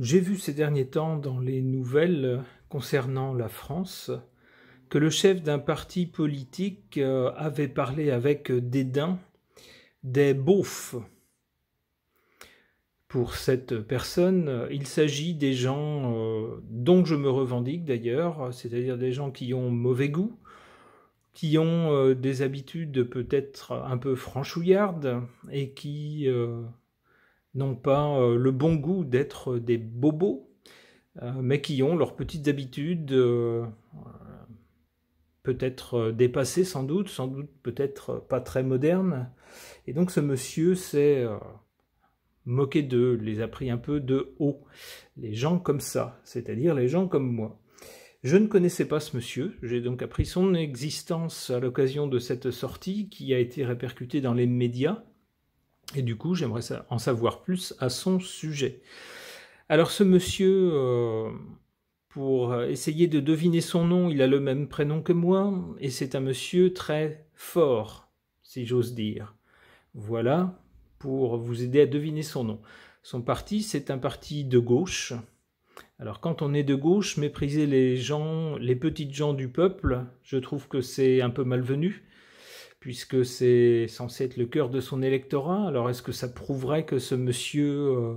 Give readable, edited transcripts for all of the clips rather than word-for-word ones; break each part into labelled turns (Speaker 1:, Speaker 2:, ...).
Speaker 1: J'ai vu ces derniers temps dans les nouvelles concernant la France que le chef d'un parti politique avait parlé avec dédain des beaufs. Pour cette personne, il s'agit des gens dont je me revendique d'ailleurs, c'est-à-dire des gens qui ont mauvais goût, qui ont des habitudes peut-être un peu franchouillardes et qui n'ont pas le bon goût d'être des bobos, mais qui ont leurs petites habitudes peut-être dépassées sans doute peut-être pas très modernes. Et donc ce monsieur s'est moqué d'eux, les a pris un peu de haut. Les gens comme ça, c'est-à-dire les gens comme moi. Je ne connaissais pas ce monsieur, j'ai donc appris son existence à l'occasion de cette sortie qui a été répercutée dans les médias. Et du coup, j'aimerais en savoir plus à son sujet. Alors ce monsieur, pour essayer de deviner son nom, il a le même prénom que moi, et c'est un monsieur très fort, si j'ose dire. Voilà, pour vous aider à deviner son nom. Son parti, c'est un parti de gauche. Alors quand on est de gauche, mépriser les gens, les petites gens du peuple, je trouve que c'est un peu malvenu, puisque c'est censé être le cœur de son électorat. Alors est-ce que ça prouverait que ce monsieur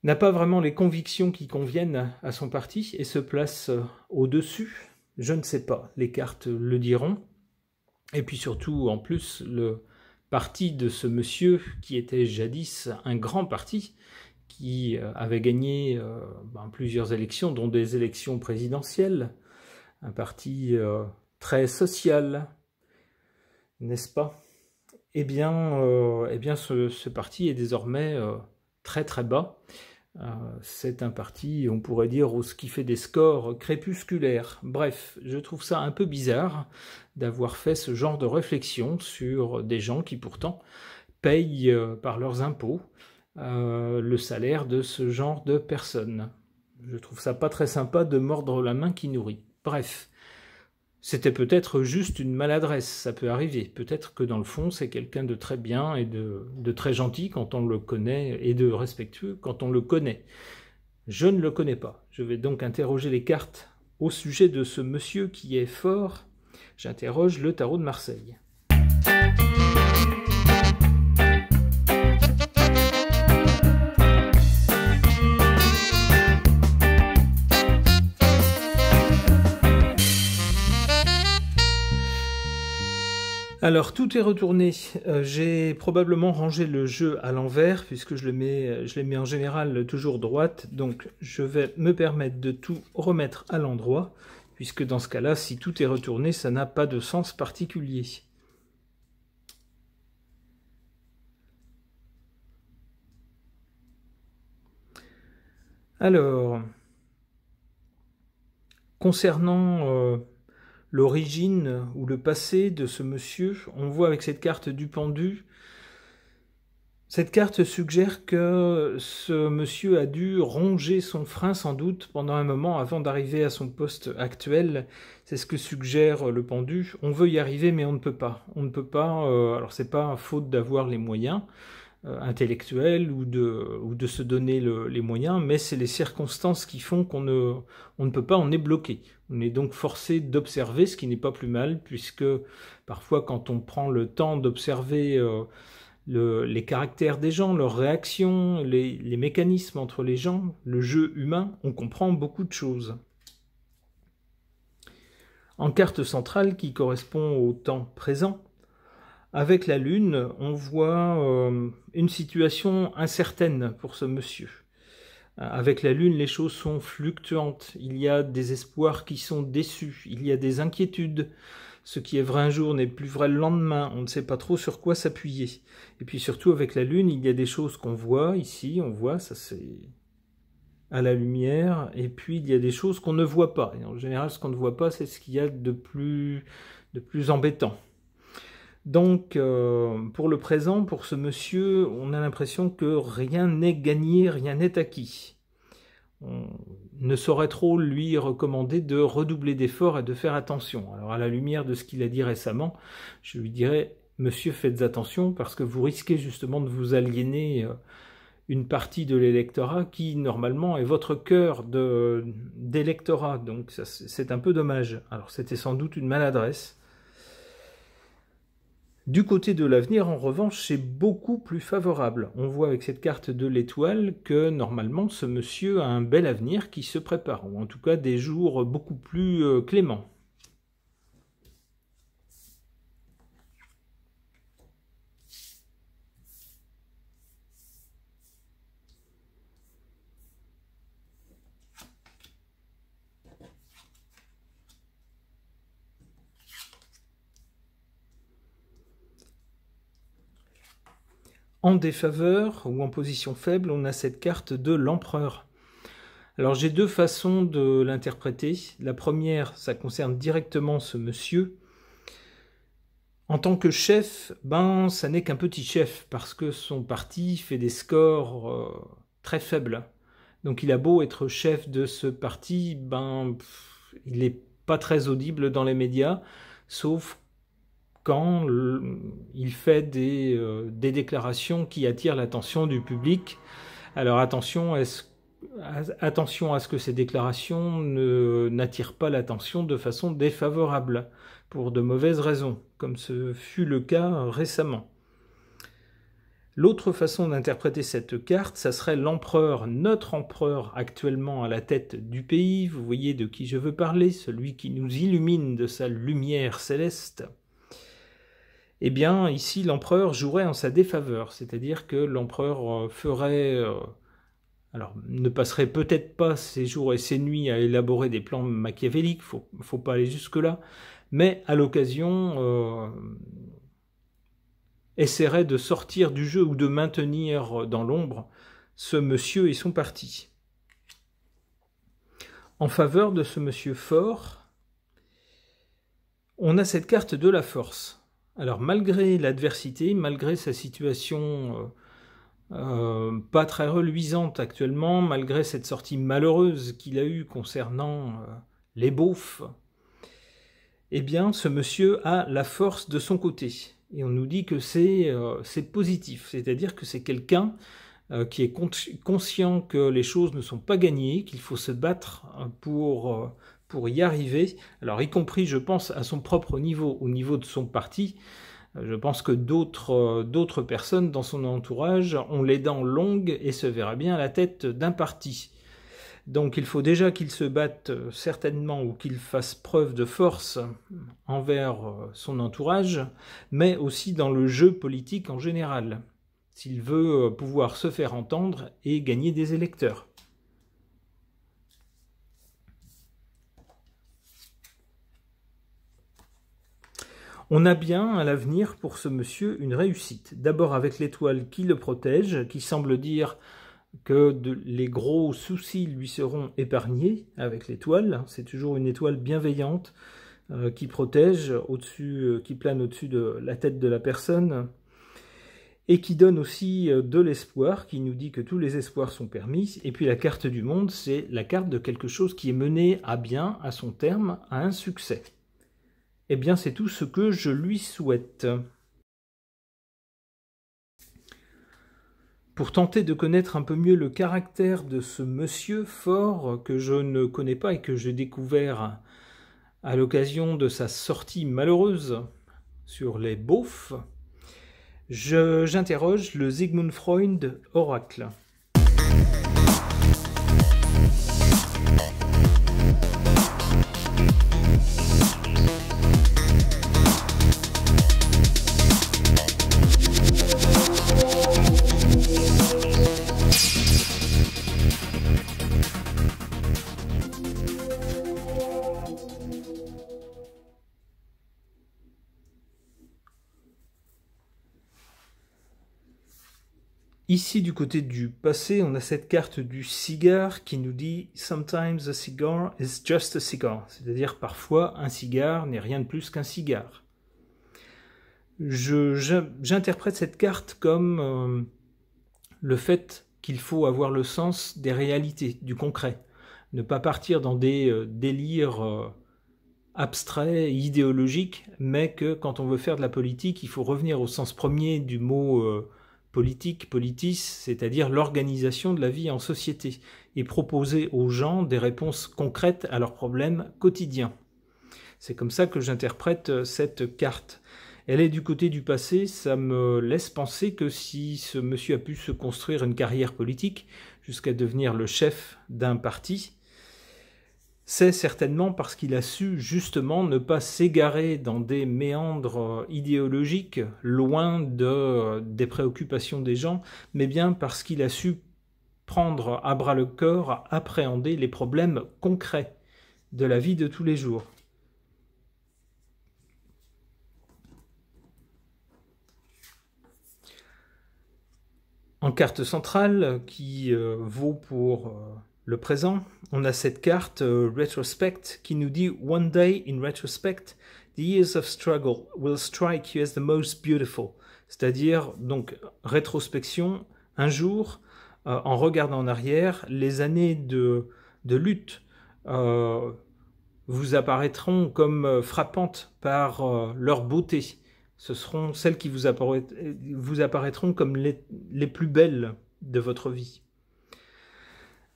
Speaker 1: n'a pas vraiment les convictions qui conviennent à son parti et se place au-dessus? Je ne sais pas, les cartes le diront. Et puis surtout, en plus, le parti de ce monsieur, qui était jadis un grand parti, qui avait gagné plusieurs élections, dont des élections présidentielles, un parti très social, n'est-ce pas? Eh bien ce parti est désormais très très bas. C'est un parti, on pourrait dire, qui fait des scores crépusculaires. Bref, je trouve ça un peu bizarre d'avoir fait ce genre de réflexion sur des gens qui pourtant payent par leurs impôts le salaire de ce genre de personnes. Je trouve ça pas très sympa de mordre la main qui nourrit. Bref. C'était peut-être juste une maladresse, ça peut arriver. Peut-être que dans le fond, c'est quelqu'un de très bien et de très gentil quand on le connaît, et de respectueux quand on le connaît. Je ne le connais pas. Je vais donc interroger les cartes au sujet de ce monsieur qui est fort. J'interroge le tarot de Marseille. Alors tout est retourné, j'ai probablement rangé le jeu à l'envers puisque je les mets en général toujours droite, donc je vais me permettre de tout remettre à l'endroit, puisque dans ce cas-là, si tout est retourné, ça n'a pas de sens particulier. Alors, concernant l'origine ou le passé de ce monsieur, on voit avec cette carte du pendu, cette carte suggère que ce monsieur a dû ronger son frein sans doute pendant un moment avant d'arriver à son poste actuel. C'est ce que suggère le pendu. On veut y arriver mais on ne peut pas. On ne peut pas, alors c'est pas faute d'avoir les moyens intellectuels ou de se donner les moyens, mais c'est les circonstances qui font on ne peut pas, on est bloqué. On est donc forcé d'observer, ce qui n'est pas plus mal, puisque parfois quand on prend le temps d'observer les caractères des gens, leurs réactions, les mécanismes entre les gens, le jeu humain, on comprend beaucoup de choses. En carte centrale qui correspond au temps présent, avec la Lune, on voit une situation incertaine pour ce monsieur. Avec la Lune, les choses sont fluctuantes. Il y a des espoirs qui sont déçus. Il y a des inquiétudes. Ce qui est vrai un jour n'est plus vrai le lendemain. On ne sait pas trop sur quoi s'appuyer. Et puis surtout, avec la Lune, il y a des choses qu'on voit. Ici, on voit, ça c'est à la lumière. Et puis, il y a des choses qu'on ne voit pas. Et en général, ce qu'on ne voit pas, c'est ce qu'il y a de plus embêtant. Donc, pour le présent, pour ce monsieur, on a l'impression que rien n'est gagné, rien n'est acquis. On ne saurait trop lui recommander de redoubler d'efforts et de faire attention. Alors, à la lumière de ce qu'il a dit récemment, je lui dirais, monsieur, faites attention, parce que vous risquez justement de vous aliéner une partie de l'électorat qui, normalement, est votre cœur d'électorat. Donc, c'est un peu dommage. Alors, c'était sans doute une maladresse. Du côté de l'avenir, en revanche, c'est beaucoup plus favorable. On voit avec cette carte de l'étoile que, normalement, ce monsieur a un bel avenir qui se prépare, ou en tout cas des jours beaucoup plus cléments. En défaveur ou en position faible, on a cette carte de l'empereur. Alors j'ai deux façons de l'interpréter. La première, ça concerne directement ce monsieur. En tant que chef, ça n'est qu'un petit chef, parce que son parti fait des scores très faibles. Donc il a beau être chef de ce parti, il n'est pas très audible dans les médias, sauf quand il fait des déclarations qui attirent l'attention du public. Alors attention à ce que ces déclarations n'attirent pas l'attention de façon défavorable, pour de mauvaises raisons, comme ce fut le cas récemment. L'autre façon d'interpréter cette carte, ça serait l'empereur, notre empereur actuellement à la tête du pays. Vous voyez de qui je veux parler, celui qui nous illumine de sa lumière céleste. Eh bien, ici, l'empereur jouerait en sa défaveur, c'est-à-dire que l'empereur ne passerait peut-être pas ses jours et ses nuits à élaborer des plans machiavéliques, faut pas aller jusque-là, mais à l'occasion, essaierait de sortir du jeu ou de maintenir dans l'ombre ce monsieur et son parti. En faveur de ce monsieur fort, on a cette carte de la force. Alors malgré l'adversité, malgré sa situation pas très reluisante actuellement, malgré cette sortie malheureuse qu'il a eue concernant les beaufs, eh bien ce monsieur a la force de son côté. Et on nous dit que c'est positif, c'est-à-dire que c'est quelqu'un qui est conscient que les choses ne sont pas gagnées, qu'il faut se battre pour y arriver, alors y compris, je pense, à son propre niveau, au niveau de son parti. Je pense que d'autres personnes dans son entourage ont les dents longues et se verraient bien à la tête d'un parti. Donc il faut déjà qu'il se batte certainement ou qu'il fasse preuve de force envers son entourage, mais aussi dans le jeu politique en général, s'il veut pouvoir se faire entendre et gagner des électeurs. On a bien à l'avenir pour ce monsieur une réussite. D'abord avec l'étoile qui le protège, qui semble dire que les gros soucis lui seront épargnés avec l'étoile. C'est toujours une étoile bienveillante qui protège qui plane au-dessus de la tête de la personne et qui donne aussi de l'espoir, qui nous dit que tous les espoirs sont permis. Et puis la carte du monde, c'est la carte de quelque chose qui est mené à bien, à son terme, à un succès. Eh bien, c'est tout ce que je lui souhaite. Pour tenter de connaître un peu mieux le caractère de ce monsieur fort que je ne connais pas et que j'ai découvert à l'occasion de sa sortie malheureuse sur les beaufs, j'interroge le Sigmund Freud oracle. Ici, du côté du passé, on a cette carte du cigare qui nous dit « Sometimes a cigar is just a cigar », c'est-à-dire parfois un cigare n'est rien de plus qu'un cigare. J'interprète cette carte comme le fait qu'il faut avoir le sens des réalités, du concret, ne pas partir dans des délires abstraits, idéologiques, mais que quand on veut faire de la politique, il faut revenir au sens premier du mot politique, politis, c'est-à-dire l'organisation de la vie en société, et proposer aux gens des réponses concrètes à leurs problèmes quotidiens. C'est comme ça que j'interprète cette carte. Elle est du côté du passé, ça me laisse penser que si ce monsieur a pu se construire une carrière politique jusqu'à devenir le chef d'un parti, c'est certainement parce qu'il a su justement ne pas s'égarer dans des méandres idéologiques loin des préoccupations des gens, mais bien parce qu'il a su prendre à bras le corps, appréhender les problèmes concrets de la vie de tous les jours. En carte centrale, qui vaut pour le présent, on a cette carte Retrospect qui nous dit « One day in retrospect, the years of struggle will strike you as the most beautiful ». C'est-à-dire, donc, rétrospection, un jour, en regardant en arrière, les années de lutte vous apparaîtront comme frappantes par leur beauté. Ce seront celles qui vous apparaîtront comme les plus belles de votre vie.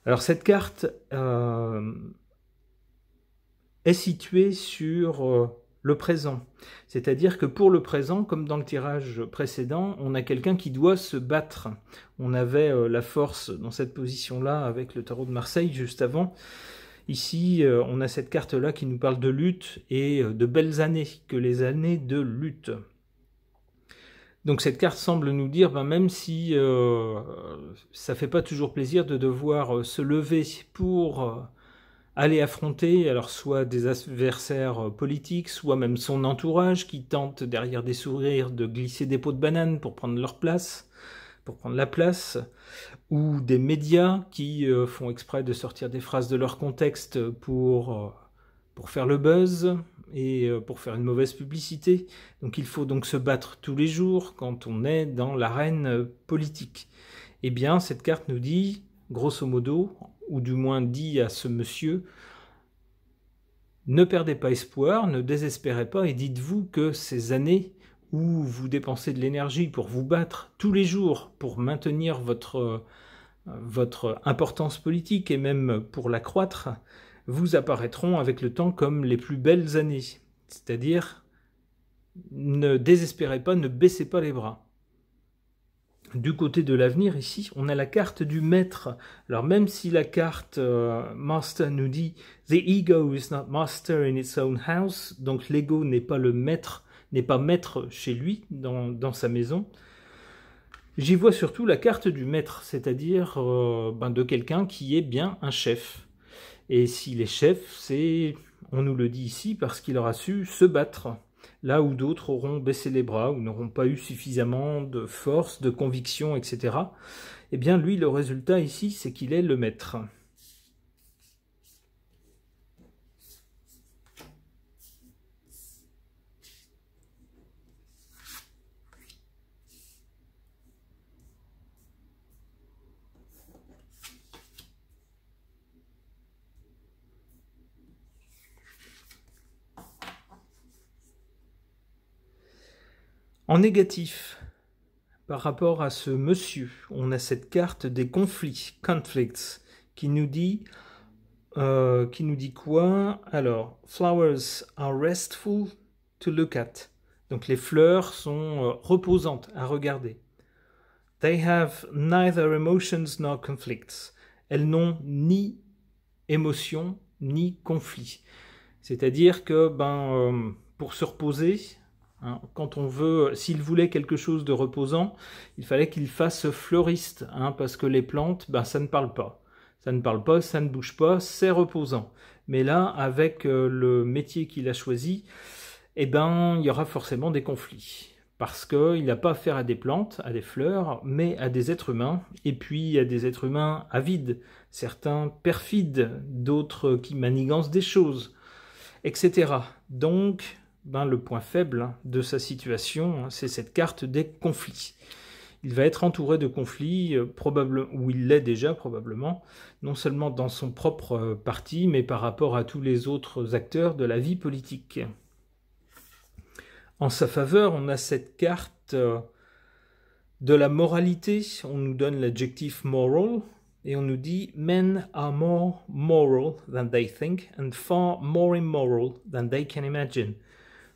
Speaker 1: Alors cette carte est située sur le présent. C'est-à-dire que pour le présent, comme dans le tirage précédent, on a quelqu'un qui doit se battre. On avait la force dans cette position-là avec le tarot de Marseille juste avant. Ici, on a cette carte-là qui nous parle de lutte et de belles années, que les années de lutte. Donc cette carte semble nous dire, même si ça fait pas toujours plaisir de devoir se lever pour aller affronter, alors soit des adversaires politiques, soit même son entourage qui tente derrière des sourires de glisser des pots de banane pour prendre leur place, pour prendre la place, ou des médias qui font exprès de sortir des phrases de leur contexte pour faire le buzz et pour faire une mauvaise publicité. Donc il faut donc se battre tous les jours quand on est dans l'arène politique. Eh bien, cette carte nous dit, grosso modo, ou du moins dit à ce monsieur, ne perdez pas espoir, ne désespérez pas et dites-vous que ces années où vous dépensez de l'énergie pour vous battre tous les jours pour maintenir votre importance politique et même pour l'accroître, vous apparaîtront avec le temps comme les plus belles années. C'est-à-dire, ne désespérez pas, ne baissez pas les bras. Du côté de l'avenir, ici, on a la carte du maître. Alors même si la carte Master nous dit « The ego is not master in its own house », donc l'ego n'est pas le maître, n'est pas maître chez lui, dans sa maison, j'y vois surtout la carte du maître, c'est-à-dire de quelqu'un qui est bien un chef. Et s'il est chef, c'est, on nous le dit ici, parce qu'il aura su se battre, là où d'autres auront baissé les bras, ou n'auront pas eu suffisamment de force, de conviction, etc. Eh bien, lui, le résultat ici, c'est qu'il est le maître. En négatif, par rapport à ce monsieur, on a cette carte des conflits, conflicts, qui nous dit quoi? Alors, flowers are restful to look at. Donc les fleurs sont reposantes à regarder. They have neither emotions nor conflicts. Elles n'ont ni émotion ni conflit. C'est-à-dire que pour se reposer, quand on veut, s'il voulait quelque chose de reposant, il fallait qu'il fasse fleuriste, parce que les plantes, ça ne parle pas. Ça ne parle pas, ça ne bouge pas, c'est reposant. Mais là, avec le métier qu'il a choisi, il y aura forcément des conflits. Parce qu'il n'a pas affaire à des plantes, à des fleurs, mais à des êtres humains, et puis à des êtres humains avides, certains perfides, d'autres qui manigancent des choses, etc. Donc, le point faible de sa situation, c'est cette carte des conflits. Il va être entouré de conflits, ou il l'est déjà probablement, non seulement dans son propre parti, mais par rapport à tous les autres acteurs de la vie politique. En sa faveur, on a cette carte De la moralité, on nous donne l'adjectif moral, et on nous dit « Men are more moral than they think and far more immoral than they can imagine ».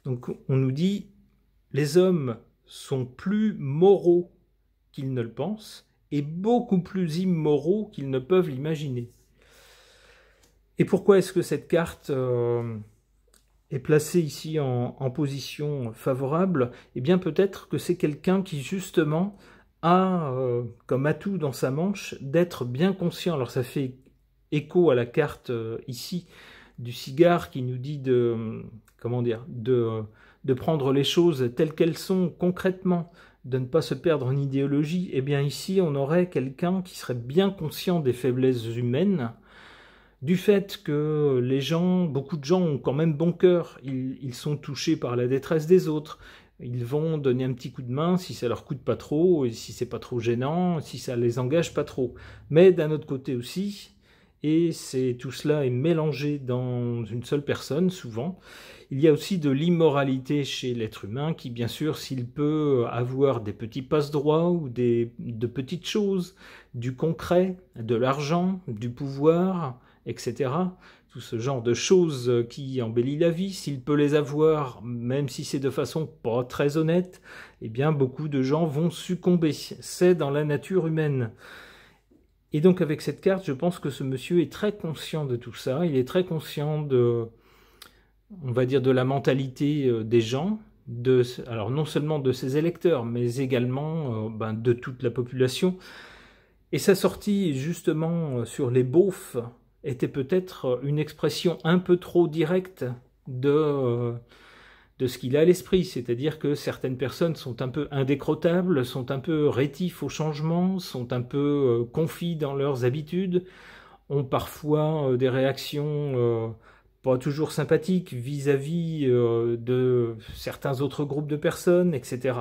Speaker 1: Donc on nous dit « Les hommes sont plus moraux qu'ils ne le pensent et beaucoup plus immoraux qu'ils ne peuvent l'imaginer ». Et pourquoi est-ce que cette carte est placée ici en position favorable? Eh bien peut-être que c'est quelqu'un qui justement a comme atout dans sa manche d'être bien conscient. Alors ça fait écho à la carte ici du cigare qui nous dit de, comment dire, de prendre les choses telles qu'elles sont concrètement, de ne pas se perdre en idéologie. Eh bien ici on aurait quelqu'un qui serait bien conscient des faiblesses humaines, du fait que les gens, beaucoup de gens ont quand même bon cœur, ils sont touchés par la détresse des autres, ils vont donner un petit coup de main si ça leur coûte pas trop, et si c'est pas trop gênant, si ça les engage pas trop. Mais d'un autre côté aussi, et tout cela est mélangé dans une seule personne souvent, il y a aussi de l'immoralité chez l'être humain qui, bien sûr, s'il peut avoir des petits passe-droits ou de petites choses, du concret, de l'argent, du pouvoir, etc., tout ce genre de choses qui embellissent la vie, s'il peut les avoir, même si c'est de façon pas très honnête, eh bien beaucoup de gens vont succomber. C'est dans la nature humaine. Et donc avec cette carte, je pense que ce monsieur est très conscient de tout ça, il est très conscient de, on va dire, de la mentalité des gens, alors non seulement de ses électeurs, mais également de toute la population. Et sa sortie justement sur les beaufs était peut-être une expression un peu trop directe de ce qu'il a à l'esprit, c'est-à-dire que certaines personnes sont un peu indécrottables, sont un peu rétifs au changement, sont un peu confis dans leurs habitudes, ont parfois des réactions pas toujours sympathiques vis-à-vis de certains autres groupes de personnes, etc.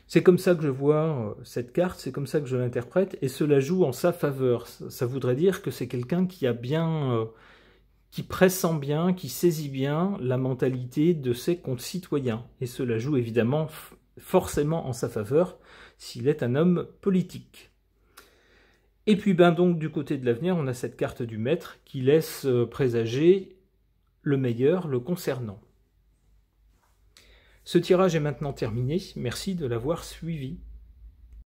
Speaker 1: C'est comme ça que je vois cette carte, c'est comme ça que je l'interprète, et cela joue en sa faveur. Ça voudrait dire que c'est quelqu'un qui a bien, qui pressent bien, qui saisit bien la mentalité de ses concitoyens. Et cela joue évidemment forcément en sa faveur s'il est un homme politique. Et puis donc du côté de l'avenir, on a cette carte du maître qui laisse présager le meilleur le concernant. Ce tirage est maintenant terminé, merci de l'avoir suivi.